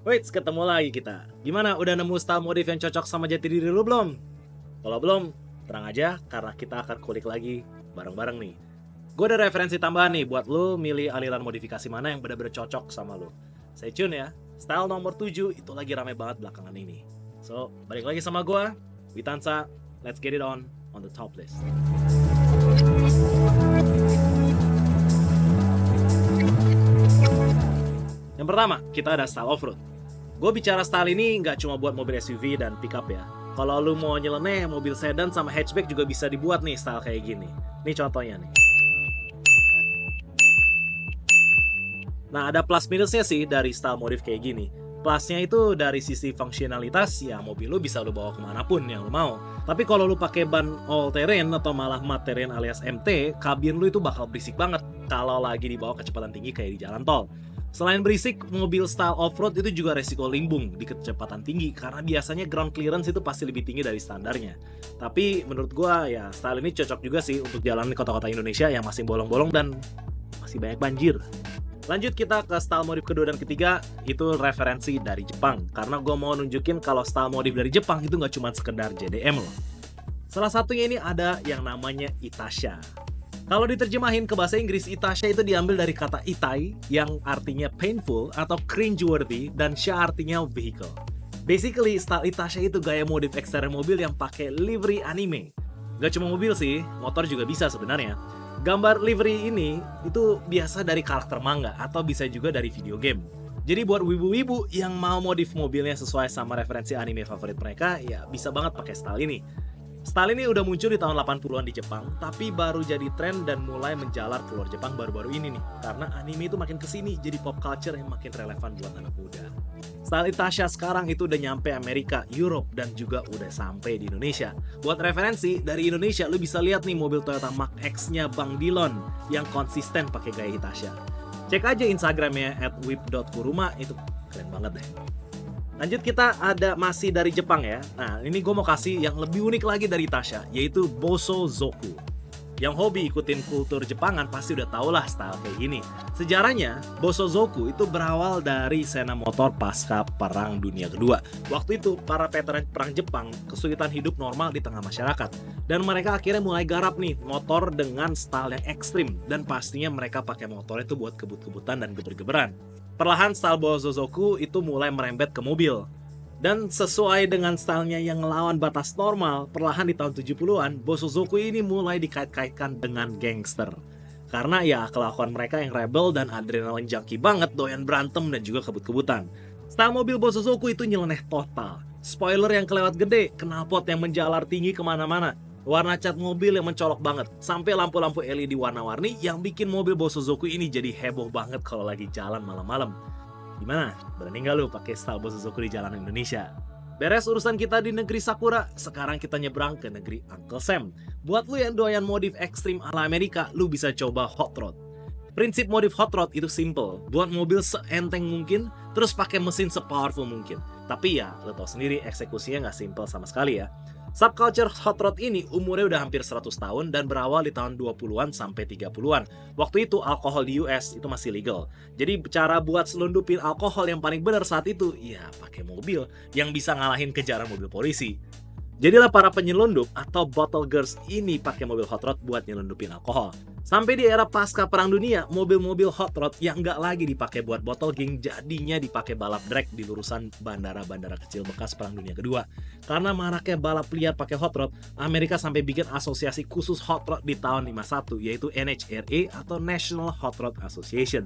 Wait, ketemu lagi kita. Gimana, udah nemu style modif yang cocok sama jati diri lu belum? Kalau belum, tenang aja karena kita akan kulik lagi bareng-bareng nih. Gue ada referensi tambahan nih buat lu milih aliran modifikasi mana yang benar-benar cocok sama lu. Stay tune ya, style nomor 7 itu lagi rame banget belakangan ini. So, balik lagi sama gue, Witansa, let's get it on the top list. Yang pertama, kita ada style off-road. Gue bicara style ini nggak cuma buat mobil SUV dan pickup ya. Kalau lu mau nyeleneh, mobil sedan sama hatchback juga bisa dibuat nih style kayak gini. Ini contohnya nih. Nah, ada plus minusnya sih dari style modif kayak gini. Plusnya itu dari sisi fungsionalitas, ya mobil lu bisa lu bawa kemanapun yang lu mau. Tapi kalau lu pakai ban all terrain atau malah mat terrain alias MT, kabin lu itu bakal berisik banget kalau lagi dibawa kecepatan tinggi kayak di jalan tol. Selain berisik, mobil style off-road itu juga resiko limbung di kecepatan tinggi karena biasanya ground clearance itu pasti lebih tinggi dari standarnya. Tapi menurut gua ya style ini cocok juga sih untuk jalan di kota-kota Indonesia yang masih bolong-bolong dan masih banyak banjir. Lanjut kita ke style modif kedua dan ketiga, itu referensi dari Jepang. Karena gua mau nunjukin kalau style modif dari Jepang itu nggak cuma sekedar JDM loh. Salah satunya ini ada yang namanya Itasha. Kalau diterjemahin ke bahasa Inggris, Itasha itu diambil dari kata itai yang artinya painful atau cringeworthy dan sha artinya vehicle. Basically, style Itasha itu gaya modif eksterior mobil yang pakai livery anime. Gak cuma mobil sih, motor juga bisa sebenarnya. Gambar livery ini itu biasa dari karakter manga atau bisa juga dari video game. Jadi buat wibu-wibu yang mau modif mobilnya sesuai sama referensi anime favorit mereka, ya bisa banget pakai style ini. Style ini udah muncul di tahun 80-an di Jepang, tapi baru jadi tren dan mulai menjalar keluar Jepang baru-baru ini nih. Karena anime itu makin kesini, jadi pop culture yang makin relevan buat anak muda. Style Itasha sekarang itu udah nyampe Amerika, Europe, dan juga udah sampai di Indonesia. Buat referensi, dari Indonesia lu bisa lihat nih mobil Toyota Mark X-nya Bang Dilon yang konsisten pakai gaya Itasha. Cek aja Instagramnya @whip.kuruma, itu keren banget deh. Lanjut kita ada masih dari Jepang ya. Nah ini gue mau kasih yang lebih unik lagi dari Itasha, yaitu Bosozoku. Yang hobi ikutin kultur Jepangan pasti udah tau lah style kayak gini. Sejarahnya, Bosozoku itu berawal dari sena motor pasca Perang Dunia Kedua. Waktu itu para veteran perang Jepang kesulitan hidup normal di tengah masyarakat. Dan mereka akhirnya mulai garap nih motor dengan style yang ekstrim. Dan pastinya mereka pakai motor itu buat kebut-kebutan dan geber-geberan. Perlahan style Bosozoku itu mulai merembet ke mobil. Dan sesuai dengan stylenya yang ngelawan batas normal, perlahan di tahun 70-an, Bosozoku ini mulai dikait-kaitkan dengan gangster. Karena ya kelakuan mereka yang rebel dan adrenalin junkie banget, doyan berantem dan juga kebut-kebutan. Style mobil Bosozoku itu nyeleneh total. Spoiler yang kelewat gede, knalpot yang menjalar tinggi kemana-mana. Warna cat mobil yang mencolok banget, sampai lampu-lampu LED warna-warni yang bikin mobil Bosozoku ini jadi heboh banget kalau lagi jalan malam-malam. Gimana? Berani nggak lu pakai style Bosozoku di jalan Indonesia? Beres urusan kita di negeri Sakura, sekarang kita nyebrang ke negeri Uncle Sam. Buat lu yang doyan modif ekstrim ala Amerika, lu bisa coba hot rod. Prinsip modif hot rod itu simple, buat mobil seenteng mungkin, terus pakai mesin sepowerful mungkin. Tapi ya, lo tau sendiri eksekusinya nggak simple sama sekali ya. Subculture hot rod ini umurnya udah hampir 100 tahun dan berawal di tahun 20-an sampai 30-an. Waktu itu alkohol di US itu masih legal. Jadi cara buat selundupin alkohol yang paling benar saat itu, ya pakai mobil yang bisa ngalahin kejaran mobil polisi. Jadilah para penyelundup atau bottle girls ini pakai mobil hot rod buat nyelundupin alkohol. Sampai di era pasca Perang Dunia, mobil-mobil hot rod yang nggak lagi dipakai buat bottle gang jadinya dipakai balap drag di lurusan bandara-bandara kecil bekas Perang Dunia Kedua. Karena maraknya balap liar pakai hot rod, Amerika sampai bikin asosiasi khusus hot rod di tahun 51, yaitu NHRA atau National Hot Rod Association.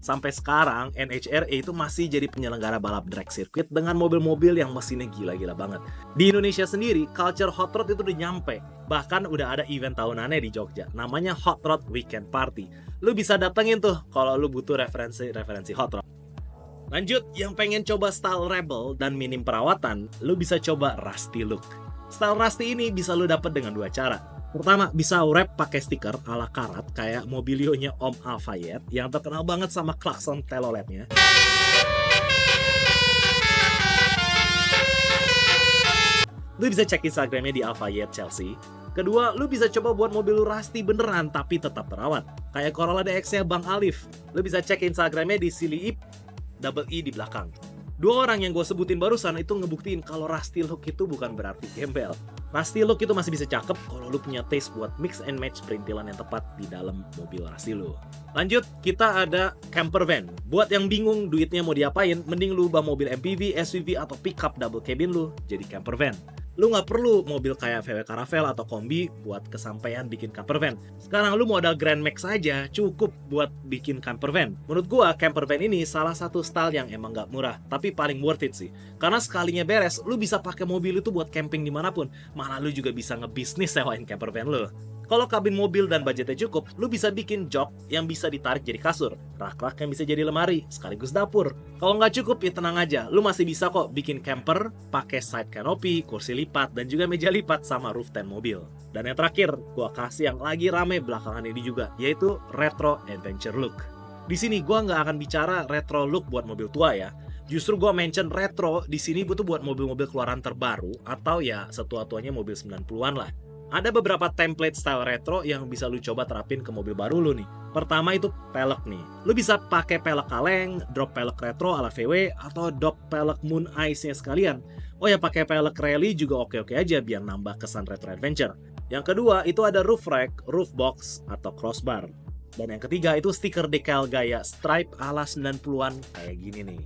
Sampai sekarang, NHRA itu masih jadi penyelenggara balap drag circuit dengan mobil-mobil yang mesinnya gila-gila banget. Di Indonesia sendiri, culture hot rod itu udah nyampe. Bahkan udah ada event tahunannya di Jogja, namanya Hot Rod Weekend Party. Lu bisa datengin tuh kalau lu butuh referensi hot rod. Lanjut, yang pengen coba style rebel dan minim perawatan, lu bisa coba Rusty look. Style Rusty ini bisa lu dapet dengan dua cara. Pertama, bisa wrap pakai stiker ala karat kayak mobilionya Om Alfayet yang terkenal banget sama klakson teloletnya. Lu bisa cek Instagramnya di Alfayet Chelsea. Kedua, lu bisa coba buat mobil lu Rusty beneran tapi tetap terawat. Kayak Corolla DX-nya Bang Alif. Lu bisa cek Instagramnya di Siliip, double E di belakang. Dua orang yang gue sebutin barusan itu ngebuktiin kalau rusty look itu bukan berarti gembel. Rusty look itu masih bisa cakep kalau lu punya taste buat mix and match perintilan yang tepat di dalam mobil rusty lu. Lanjut, kita ada camper van. Buat yang bingung duitnya mau diapain, mending lu ubah mobil MPV, SUV, atau pickup double cabin lu jadi camper van. Lu nggak perlu mobil kayak VW Caravelle atau Kombi buat kesampaian bikin camper van. Sekarang lu modal Grand Max aja cukup buat bikin camper van. Menurut gua, camper van ini salah satu style yang emang nggak murah, tapi paling worth it sih. Karena sekalinya beres, lu bisa pakai mobil itu buat camping dimanapun. Malah lu juga bisa ngebisnis sewain camper van lu. Kalau kabin mobil dan budgetnya cukup, lu bisa bikin jok yang bisa ditarik jadi kasur, rak-rak yang bisa jadi lemari, sekaligus dapur. Kalau nggak cukup, ya tenang aja, lu masih bisa kok bikin camper, pakai side canopy, kursi lipat, dan juga meja lipat sama roof tent mobil. Dan yang terakhir, gua kasih yang lagi rame belakangan ini juga, yaitu retro adventure look. Di sini gua nggak akan bicara retro look buat mobil tua ya. Justru gua mention retro di sini butuh buat mobil-mobil keluaran terbaru atau ya setua-tuanya mobil 90-an lah. Ada beberapa template style retro yang bisa lu coba terapin ke mobil baru lu nih. Pertama itu pelek nih. Lu bisa pakai pelek kaleng, drop pelek retro ala VW, atau drop pelek Moon Ice-nya sekalian. Oh ya, pakai pelek rally juga oke-oke aja biar nambah kesan retro adventure. Yang kedua itu ada roof rack, roof box, atau crossbar. Dan yang ketiga itu stiker decal gaya stripe ala 90-an kayak gini nih.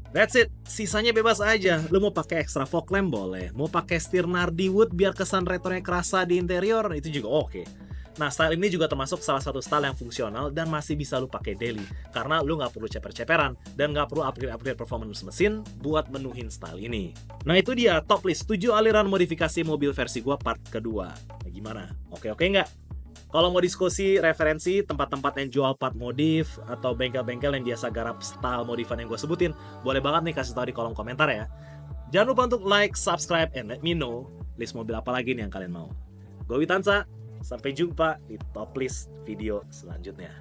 That's it, sisanya bebas aja. Lu mau pakai extra fog lamp boleh, mau pakai setir Nardi wood biar kesan retronya kerasa di interior itu juga oke. Nah, style ini juga termasuk salah satu style yang fungsional dan masih bisa lu pakai daily karena lu nggak perlu ceper-ceperan dan nggak perlu upgrade performance mesin buat menuhin style ini. Nah, itu dia top list 7 aliran modifikasi mobil versi gua part kedua. Nah, gimana? Oke nggak? Kalau mau diskusi referensi tempat-tempat yang jual part modif atau bengkel-bengkel yang biasa garap style modifan yang gue sebutin, boleh banget nih kasih tahu di kolom komentar ya. Jangan lupa untuk like, subscribe, and let me know list mobil apa lagi nih yang kalian mau. Gue Witansa, sampai jumpa di top list video selanjutnya.